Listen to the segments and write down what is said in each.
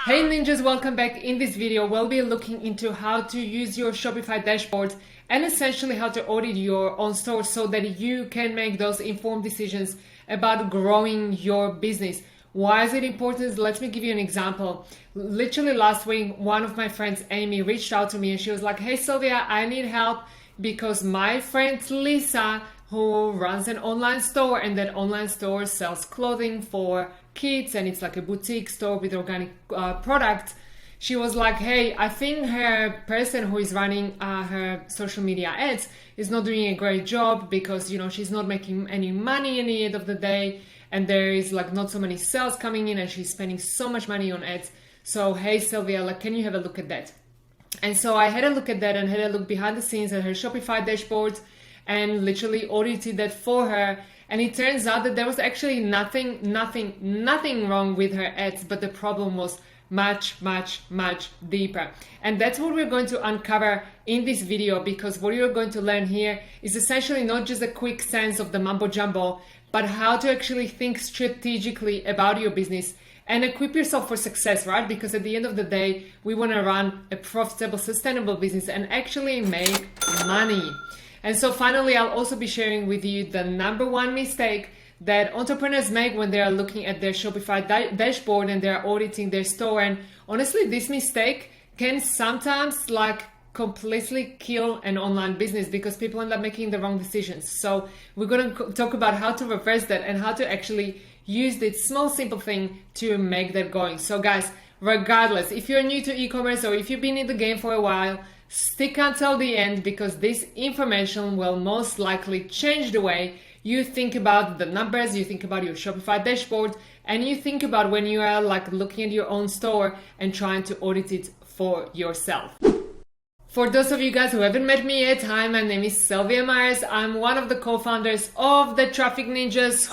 Hey ninjas, welcome back. In this video, we'll be looking into how to use your Shopify dashboard and essentially how to audit your own store so that you can make those informed decisions about growing your business. Why is it important? Let me give you an example. Literally last week, one of my friends, Amy, reached out to me and she was like, hey Sylvia, I need help because my friend Lisa, who runs an online store, and that online store sells clothing for kids and it's like a boutique store with organic products. She was like, hey, I think her person who is running her social media ads is not doing a great job because, you know, she's not making any money in the end of the day and there is like not so many sales coming in and she's spending so much money on ads. So hey Sylvia, like, can you have a look at that? And so I had a look at that and had a look behind the scenes at her Shopify dashboard and literally audited that for her. And it turns out that there was actually nothing wrong with her ads, but the problem was much deeper. And that's what we're going to uncover in this video, because what you're going to learn here is essentially not just a quick sense of the mumbo jumbo, but how to actually think strategically about your business and equip yourself for success, right? Because at the end of the day, we want to run a profitable, sustainable business and actually make money. And so finally, I'll also be sharing with you the number one mistake that entrepreneurs make when they are looking at their Shopify dashboard and they're auditing their store. And honestly, this mistake can sometimes like completely kill an online business because people end up making the wrong decisions. So we're going to talk about how to reverse that and how to actually use this small, simple thing to make that going. So guys, regardless, if you're new to e-commerce or if you've been in the game for a while, stick until the end, because this information will most likely change the way you think about the numbers, you think about your Shopify dashboard, and you think about when you are like looking at your own store and trying to audit it for yourself. For those of you guys who haven't met me yet, hi, my name is Sylvia Myers. I'm one of the co-founders of the Traffic Ninjas.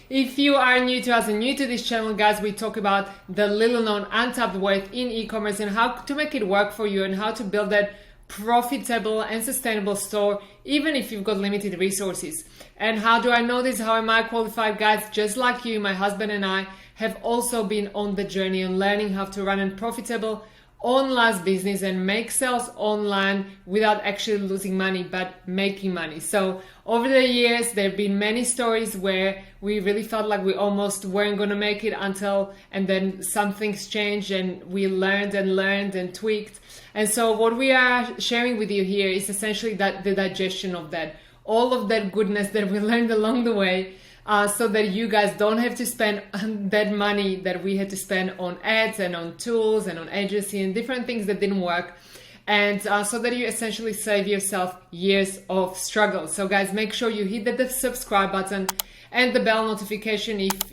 If you are new to us and new to this channel, guys, we talk about the little known untapped wealth in e-commerce and how to make it work for you and how to build that profitable and sustainable store, even if you've got limited resources. And how do I know this? How am I qualified? Guys, just like you, my husband and I have also been on the journey on learning how to run a profitable online business and make sales online without actually losing money, but making money. So over the years, there have been many stories where we really felt like we almost weren't going to make it and then some things changed and we learned and tweaked. And so what we are sharing with you here is essentially that the digestion of that, all of that goodness that we learned along the way, so that you guys don't have to spend that money that we had to spend on ads and on tools and on agency and different things that didn't work. And so that you essentially save yourself years of struggle. So guys, make sure you hit the subscribe button and the bell notification if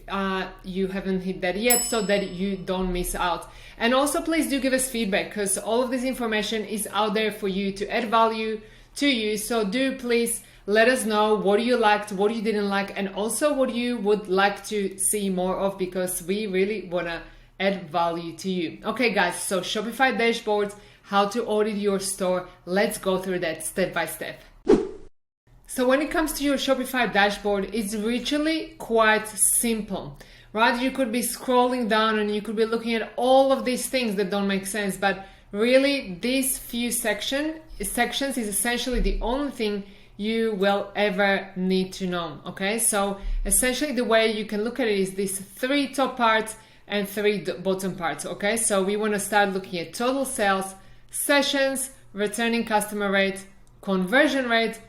you haven't hit that yet, so that you don't miss out. And also please do give us feedback, because all of this information is out there for you to add value to you. So do please let us know what you liked, what you didn't like, and also what you would like to see more of, because we really want to add value to you. Okay guys, so Shopify dashboards, how to audit your store. Let's go through that step by step. So when it comes to your Shopify dashboard, it's literally quite simple, right? You could be scrolling down and you could be looking at all of these things that don't make sense, but really these few sections is essentially the only thing you will ever need to know. Okay, so essentially the way you can look at it is these three top parts and three bottom parts. Okay, so we want to start looking at total sales, sessions, returning customer rate, conversion rate,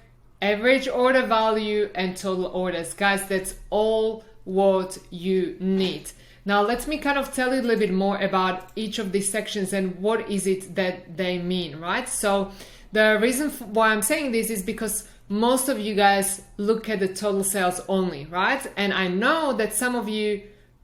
average order value, and total orders. Guys, that's all what you need. Now let me kind of tell you a little bit more about each of these sections and what is it that they mean, right? So the reason why I'm saying this is because most of you guys look at the total sales only, right? And I know that some of you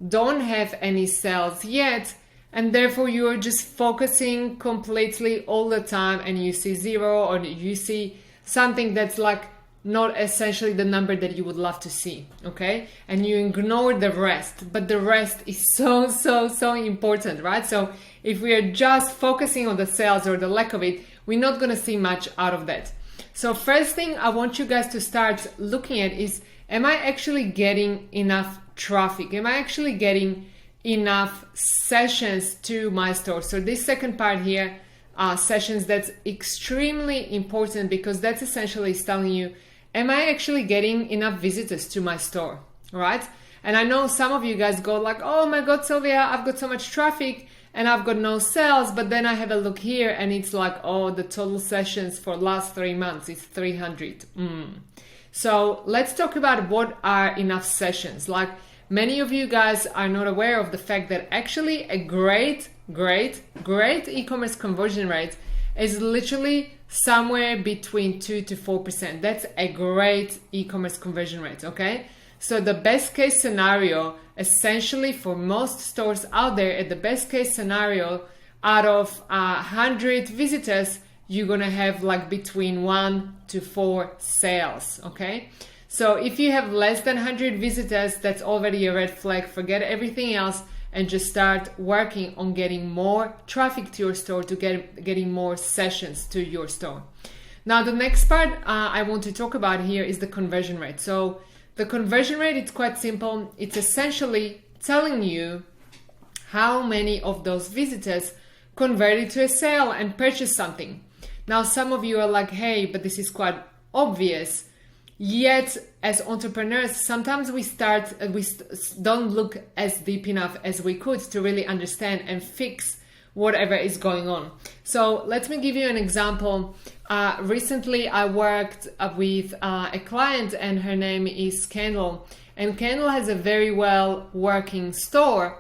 don't have any sales yet, and therefore you're just focusing completely all the time and you see zero, or you see something that's like not essentially the number that you would love to see, okay? And you ignore the rest, but the rest is so important, right? So if we are just focusing on the sales or the lack of it, we're not gonna see much out of that. So first thing I want you guys to start looking at is, am I actually getting enough traffic? Am I actually getting enough sessions to my store. So this second part here, sessions, that's extremely important because that's essentially telling you, am I actually getting enough visitors to my store, right? And I know some of you guys go like, oh my God, Sylvia, I've got so much traffic and I've got no sales. But then I have a look here and it's like, oh, the total sessions for last 3 months is 300. So let's talk about what are enough sessions. Like, many of you guys are not aware of the fact that actually a great e-commerce conversion rate is literally somewhere between 2 to 4%. That's a great e-commerce conversion rate, okay? So the best case scenario, essentially for most stores out there, at the best case scenario, out of 100 visitors, you're gonna have like between 1 to 4 sales, okay? So if you have less than 100 visitors, that's already a red flag. Forget everything else and just start working on getting more traffic to your store, to getting more sessions to your store. Now, the next part I want to talk about here is the conversion rate. So the conversion rate, it's quite simple. It's essentially telling you how many of those visitors converted to a sale and purchased something. Now, some of you are like, hey, but this is quite obvious. Yet, as entrepreneurs, sometimes we don't look as deep enough as we could to really understand and fix whatever is going on. So let me give you an example. Recently, I worked with a client and her name is Kendall. And Kendall has a very well working store,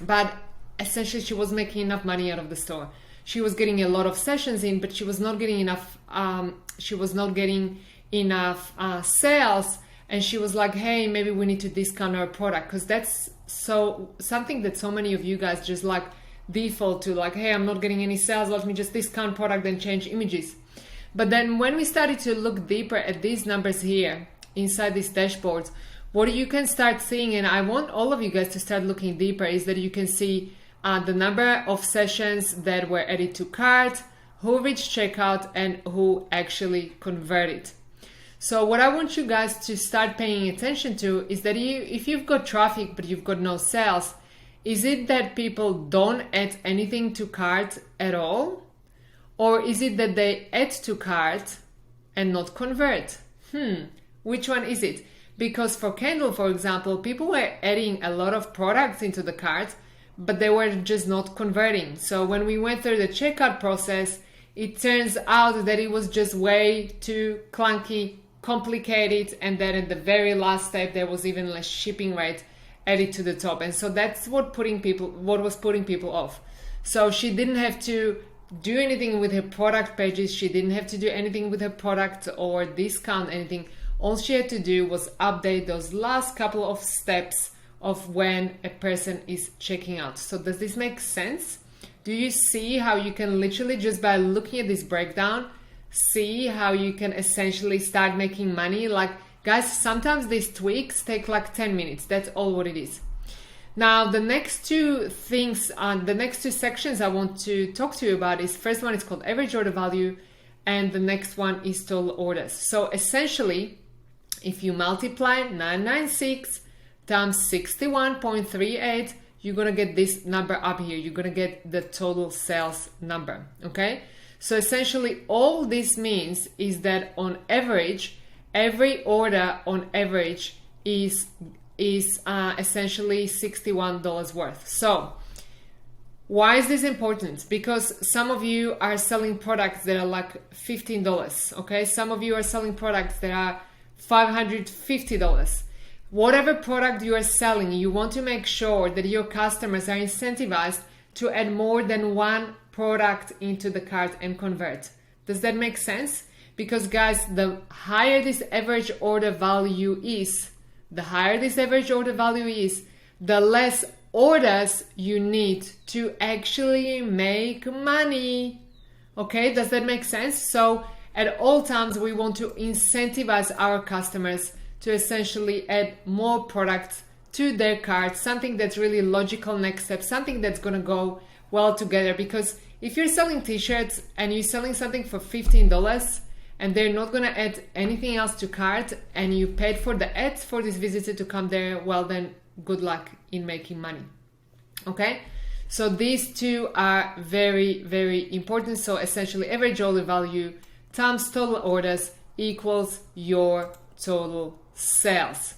but essentially she was making enough money out of the store. She was getting a lot of sessions in, but she was not getting enough. Enough sales, and she was like, hey, maybe we need to discount our product, because that's something that so many of you guys just like default to, like, hey, I'm not getting any sales, let me just discount product and change images. But then when we started to look deeper at these numbers here inside these dashboards, what you can start seeing, and I want all of you guys to start looking deeper, is that you can see the number of sessions that were added to cart, who reached checkout, and who actually converted. So what I want you guys to start paying attention to is that if you've got traffic but you've got no sales, is it that people don't add anything to cart at all? Or is it that they add to cart and not convert? Which one is it? Because for Kendall, for example, people were adding a lot of products into the cart, but they were just not converting. So when we went through the checkout process, it turns out that it was just way too clunky, complicated, and then at the very last step there was even less shipping rate added to the top, and so that's what was putting people off. So she didn't have to do anything with her product pages, she didn't have to do anything with her product or discount anything. All she had to do was update those last couple of steps of when a person is checking out. So does this make sense? Do you see how you can literally, just by looking at this breakdown, see how you can essentially start making money? Like, guys, sometimes these tweaks take like 10 minutes. That's all what it is. Now, the next two things, the next two sections I want to talk to you about is, first one is called average order value, and the next one is total orders. So essentially, if you multiply 996 times 61.38, you're going to get this number up here. You're going to get the total sales number, okay? So essentially, all this means is that on average, every order on average is essentially $61 worth. So why is this important? Because some of you are selling products that are like $15, okay? Some of you are selling products that are $550. Whatever product you are selling, you want to make sure that your customers are incentivized to add more than one product into the cart and convert. Does that make sense? Because guys, the higher this average order value is, the less orders you need to actually make money. Okay, does that make sense? So at all times, we want to incentivize our customers to essentially add more products to their cart, something that's really logical next step, something that's going to go well together. Because if you're selling t-shirts and you're selling something for $15 and they're not going to add anything else to cart, and you paid for the ads for this visitor to come there, well then good luck in making money. Okay, so these two are very, very important. So essentially average order value times total orders equals your total sales.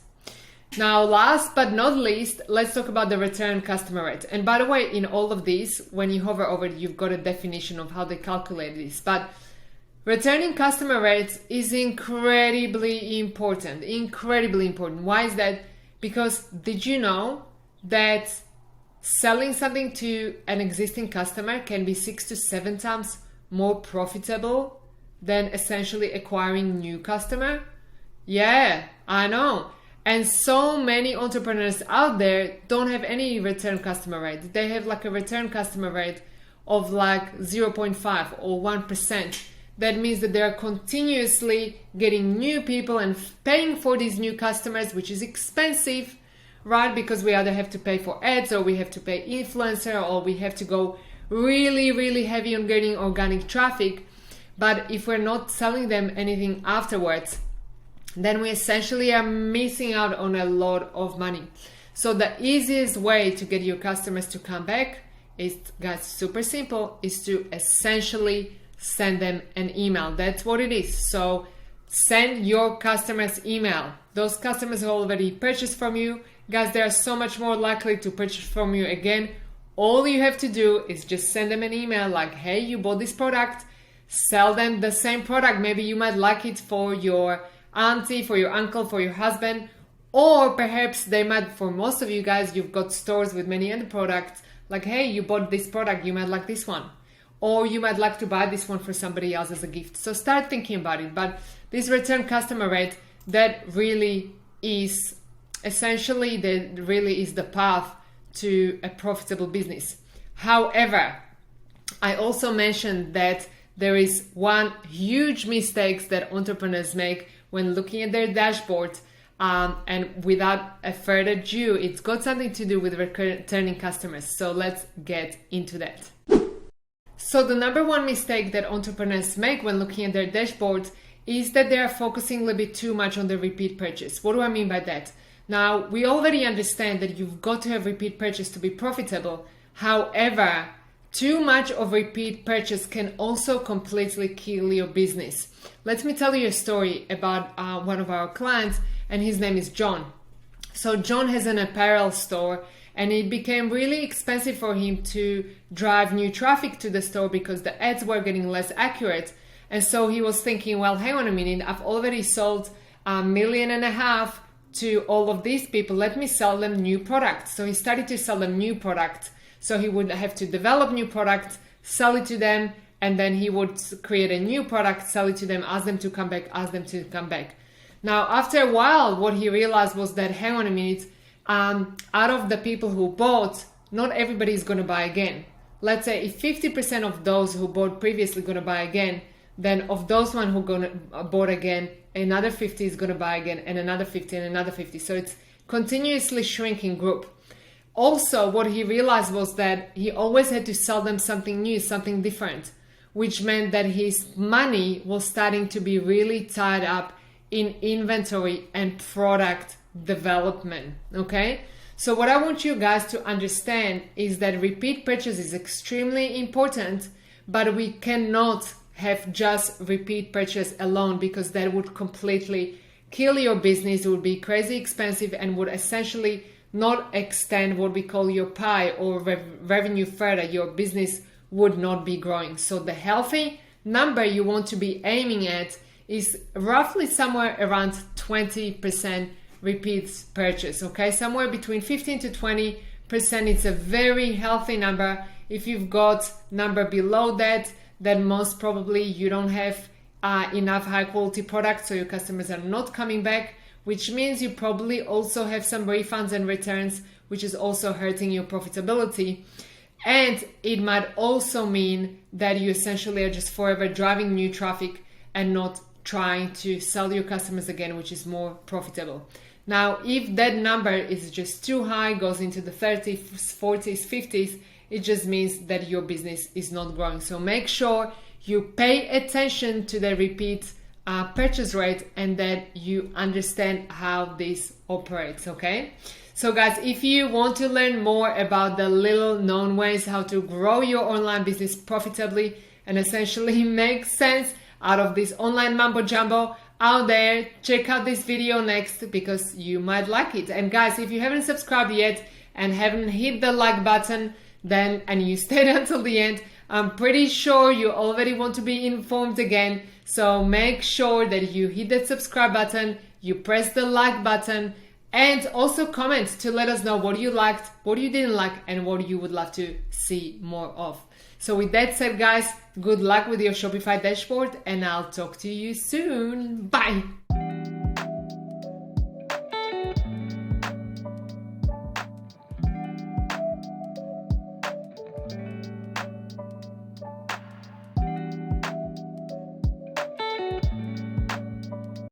Now, last but not least, let's talk about the return customer rate. And by the way, in all of these, when you hover over it, you've got a definition of how they calculate this. But returning customer rates is incredibly important. Incredibly important. Why is that? Because did you know that selling something to an existing customer can be 6 to 7 times more profitable than essentially acquiring new customer? Yeah, I know. And so many entrepreneurs out there don't have any return customer rate. They have like a return customer rate of like 0.5 or 1%. That means that they're continuously getting new people and paying for these new customers, which is expensive, right? Because we either have to pay for ads, or we have to pay influencer, or we have to go really, really heavy on getting organic traffic. But if we're not selling them anything afterwards, then we essentially are missing out on a lot of money. So the easiest way to get your customers to come back is, guys, super simple, is to essentially send them an email. That's what it is. So send your customers email. Those customers who already purchased from you, guys, they are so much more likely to purchase from you again. All you have to do is just send them an email like, hey, you bought this product. Sell them the same product. Maybe you might like it for your auntie, for your uncle, for your husband, or perhaps they might, for most of you guys, you've got stores with many other products, like, hey, you bought this product, you might like this one, or you might like to buy this one for somebody else as a gift. So start thinking about it. But this return customer rate, that really is essentially, that really is the path to a profitable business. However, I also mentioned that there is one huge mistake that entrepreneurs make when looking at their dashboard, and without a further ado, it's got something to do with returning customers. So let's get into that. So the number one mistake that entrepreneurs make when looking at their dashboard is that they are focusing a little bit too much on the repeat purchase. What do I mean by that? Now, we already understand that you've got to have repeat purchase to be profitable. However, too much of repeat purchase can also completely kill your business. Let me tell you a story about one of our clients, and his name is John. So John has an apparel store, and it became really expensive for him to drive new traffic to the store because the ads were getting less accurate. And so he was thinking, well, hang on a minute, I've already sold $1.5 million to all of these people. Let me sell them new products. So he started to sell them new products. So he would have to develop new products, sell it to them, and then he would create a new product, sell it to them, ask them to come back, ask them to come back. Now, after a while, what he realized was that, hang on a minute, out of the people who bought, not everybody is going to buy again. Let's say if 50% of those who bought previously going to buy again, then of those one who going to bought again, another 50 is going to buy again, and another 50 and another 50. So it's continuously shrinking group. Also, what he realized was that he always had to sell them something new, something different, which meant that his money was starting to be really tied up in inventory and product development. Okay? So what I want you guys to understand is that repeat purchase is extremely important, but we cannot have just repeat purchase alone, because that would completely kill your business. It would be crazy expensive and would essentially not extend what we call your pie or revenue further. Your business would not be growing. So the healthy number you want to be aiming at is roughly somewhere around 20% repeats purchase. Okay, somewhere between 15 to 20%. It's a very healthy number. If you've got number below that, then most probably you don't have enough high quality products, so your customers are not coming back, which means you probably also have some refunds and returns, which is also hurting your profitability. And it might also mean that you essentially are just forever driving new traffic and not trying to sell your customers again, which is more profitable. Now, if that number is just too high, goes into the 30s, 40s, 50s, it just means that your business is not growing. So make sure you pay attention to the repeat purchase rate and that you understand how this operates, okay? So guys, if you want to learn more about the little known ways how to grow your online business profitably and essentially make sense out of this online mambo jumbo out there, check out this video next because you might like it. And guys, if you haven't subscribed yet and haven't hit the like button, and you stayed until the end, I'm pretty sure you already want to be informed again. So make sure that you hit that subscribe button, you press the like button, and also comment to let us know what you liked, what you didn't like, and what you would love to see more of. So with that said, guys, good luck with your Shopify dashboard, and I'll talk to you soon. Bye.